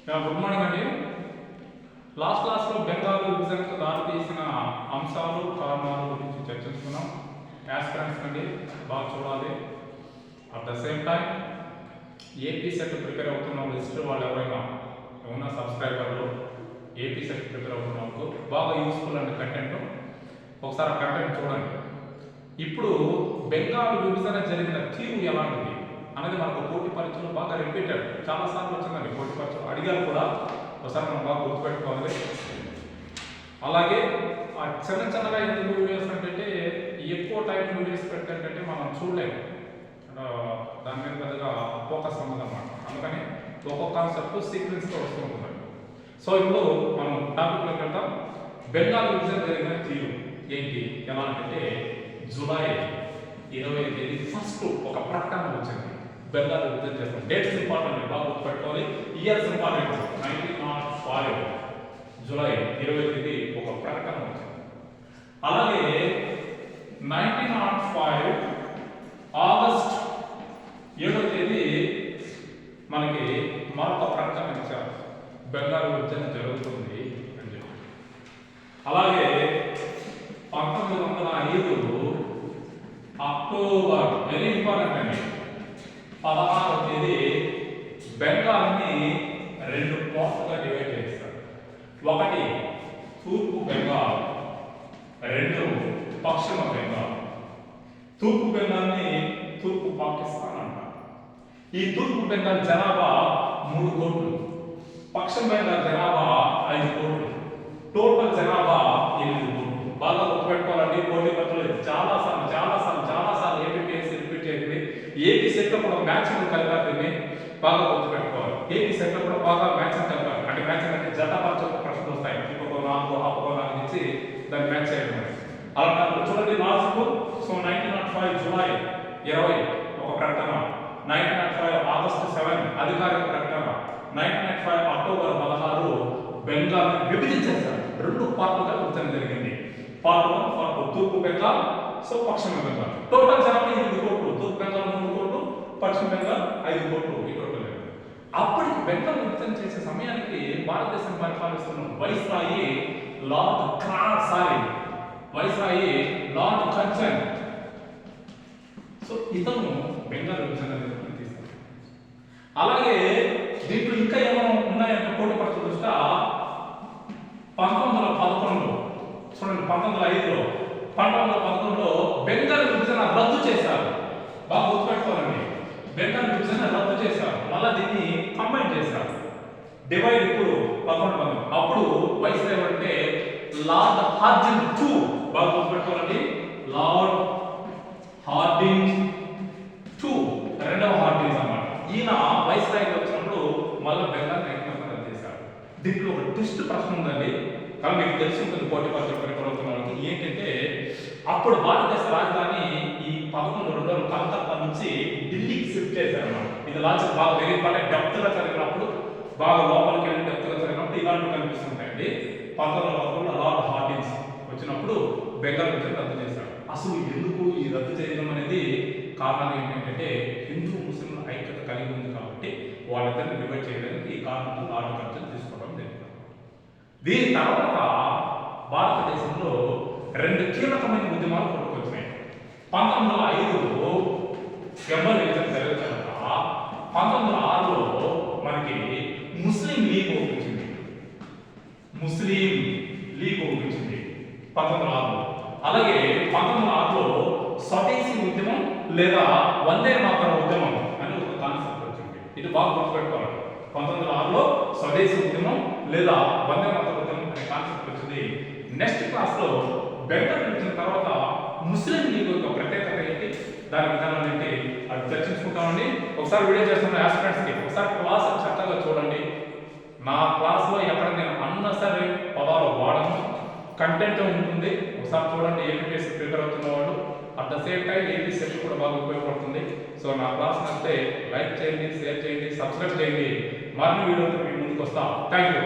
Good morning అండి. Last క్లాస్లో బెంగాల్ విభజనకు దారితీసిన అంశాలు కారణాల గురించి చర్చించుకున్నాం. యాస్పిరెంట్స్ అండి బాగా చూడాలి. At the same time AP set prepare అవుతున్న లిస్ట్ వాళ్ళు ఎవరైనా ఉన్న సబ్స్క్రైబర్లు ఏపీ సెట్ ప్రిపేర్ అవుతున్నప్పుడు బాగా యూస్ఫుల్ అండి కంటెంట్. ఒకసారి ఆ కంటెంట్ చూడండి. ఇప్పుడు బెంగాల్ విభజన జరిగిన తీరు ఎలాంటిది అనేది మనకు పోటీ పరీక్షలు బాగా రిపీటెడ్ చాలాసార్లు వచ్చిందండి. పోటీ పరీక్షలు అడిగారు కూడా, ఒకసారి మనం బాగా గుర్తుపెట్టుకోవాలి. అలాగే ఆ చిన్నగా ఎందుకు వీడియోస్ అంటే ఎక్కువ టైం వీడియోస్ పెట్టేటంటే మనం చూడలేము, దాని మీద పెద్దగా ఫోకస్ ఉండదన్నమాట. అందుకని ఒక్కొక్క కాన్సెప్ట్ సీక్వెన్స్తో వస్తూ ఉంటుంది. సో ఇప్పుడు మనం టాపిక్లోకి వెళ్తాం. బెంగాల్ విభజన జరిగిన తీరు ఏంటి ఎలా అంటే జూలై 20 తేదీ ఫస్ట్ ఒక ప్రకటన వచ్చింది. బెంగాల్ విభజన చేస్తాం. డేట్స్ ఇంపార్టెంట్, బాగా గుర్తుపెట్టుకోవాలి. Years important. 1905 జూలై 20 తేదీ ఒక ప్రకటన వచ్చింది. అలాగే 1905 ఆగస్ట్ 7వ తేదీ మనకి మరొక ప్రకటన ఇచ్చారు, బెంగాల్ విభజన జరుగుతుంది అని చెప్పి. అలాగే 1905 అక్టోబర్, వెరీ ఇంపార్టెంట్ అండి, 16వ తేదీ బెంగాల్ని 2 పార్ట్లుగా డివైడ్ చేస్తారు. ఒకటి తూర్పు బెంగాల్, 2 పశ్చిమ బెంగాల్. తూర్పు బెంగాల్ని తూర్పు పాకిస్తాన్ అంటారు. ఈ తూర్పు బెంగాల్ జనాభా 3 కోట్లు, పశ్చిమ బెంగాల్ జనాభా 5 కోట్లు, టోటల్ జనాభా 8 కోట్లు. బాగా గుర్తుపెట్టుకోవాలండి. పోటీ పరీక్షలు చాలాసార్లు ఏపీఎస్సీ రిపీట్ చేయండి. ఏపీ సెట్లో కూడా మ్యాచింగ్ కలిపారు. దీన్ని బాగా గుర్తుపెట్టుకోవాలి. ఏపీ సెట్లో కూడా బాగా మ్యాచింగ్ కలిపారు. అంటే మ్యాచింగ్ అంటే జతపరచు ప్రశ్నలు వస్తాయి. ఇంకొక 4 నుంచి దాన్ని మ్యాచ్ చేయడం. అలా చూడండి లాస్ట్. సో 1905 జూలై 20 ఒక ప్రకటన, 1905 ఆగస్టు 7 అధికారిక ప్రకటన, 1905 అక్టోబర్ 16 బెంగాల్ విభజించేశారు. 2 పార్ట్లుగా విభజన జరిగింది. Part 1, part 2. తూర్పు బెంగాల్, సో పశ్చిమ బెంగాల్. టోటల్ జనాభా 8 కోట్లు, తూర్పు బెంగాల్ 3 కోట్లు, పశ్చిమ బెంగాల్ 5 కోట్లు. ఈ టోటల్ అప్పటికి బెంగాల్ విభజన చేసే సమయానికి భారతదేశం పరిపాలిస్తున్న వైస్రాయి లార్డ్ కర్జన్. సో ఇతను బెంగాల్ విభజన తీస్తారు. అలాగే దీంట్లో ఇంకా ఏమైనా ఉన్నాయంటే పోటీ పరీక్షల దృష్ట్యా 1911 చూడండి, 1911లో బెంగాల్ విభజన రద్దు చేశారు. బాగా గుర్తుపెట్టుకోవాలండి. బెంగాల్ విభజన రద్దు చేశారు, మళ్ళీ దీన్ని కంబైన్ చేశారు. డివైడ్ ఇప్పుడు 11. అప్పుడు వైస్రాయ్ అంటే లార్డ్ హార్డింగ్ II. బాగా గుర్తుపెట్టుకోవాలండి. లార్డ్ హార్డింగ్ II, 2వ హార్డింగ్ అన్నమాట. ఈయన వైస్రాయ్ వచ్చినప్పుడు మళ్ళీ బెంగాల్ రద్దు చేశారు. దీంట్లో ఒక ట్విస్ట్ ప్రశ్న ఉందండి, కానీ మీకు తెలిసి ఉంటుంది పోటీ పరీక్షలు ప్రిపేర్ అవుతున్న వాళ్ళకి. ఏంటంటే అప్పుడు భారతదేశ రాజధాని ఈ 11 కలకత్తా నుంచి ఢిల్లీకి షిఫ్ట్ చేశారు అన్నమాట. ఇది లాజిక్ బాగా వెరీ ఇంపార్టెంట్. డెప్త్గా చదివినప్పుడు, బాగా లోపలికి వెళ్ళి డెప్త్గా చదివినప్పుడు ఇలాంటివి కనిపిస్తుంటాయండి. 1911 లార్డ్ హార్డింగ్స్ వచ్చినప్పుడు బెంగాల్ విభజన రద్దు చేశారు. అసలు ఎందుకు ఈ రద్దు చేయడం అనేది కారణాలు ఏంటంటే హిందూ ముస్లింల ఐక్యత కలిగి ఉంది కాబట్టి వాళ్ళిద్దరిని డివైడ్ చేయడానికి ఈ కారణంతో లార్డ్ కర్జన్ తీసుకోవడం జరిగింది. దీని తర్వాత భారతదేశంలో 2 కీలకమైన ఉద్యమాలు పుట్టుకొచ్చినాయి. 1905లో బెంగాల్ విభజన జరిగిన తర్వాత 1906లో మనకి ముస్లిం లీగ్ వచ్చింది. 1906లో. అలాగే 1906లో స్వదేశీ ఉద్యమం లేదా వందే మాతరం ఉద్యమం అని ఒక కాన్సెప్ట్ వచ్చింది. ఇది బాగా గుర్తుపెట్టుకోవాలి. 1906లో స్వదేశీ ఉద్యమం లేదా వందే మాతరం ఉద్యమం అనే కాన్సెప్ట్ వచ్చింది. నెక్స్ట్ క్లాస్లో బెంగాల్ విభజన తర్వాత ముస్లిం లీగ్ యొక్క ప్రత్యేకత ఏంటి, దాని విధానం ఏంటి అది చర్చించుకుంటామండి. ఒకసారి వీడియో చేస్తున్న యాస్పిరెంట్స్కి ఒకసారి క్లాస్ చక్కగా చూడండి. నా క్లాస్లో ఎక్కడ నేను అన్నసరి పదాలు వాడను, కంటెంట్ ఉంటుంది. ఒకసారి చూడండి. ఏపీఎస్సీ ప్రిపేర్ అవుతున్న వాళ్ళు at the same time AP set కూడా బాగా ఉపయోగపడుతుంది. సో నా క్లాస్ నచ్చితే లైక్ చేయండి, షేర్ చేయండి, సబ్స్క్రైబ్ చేయండి. మరిన్ని వీడియోతో మీ ముందుకు వస్తాం. Thank you.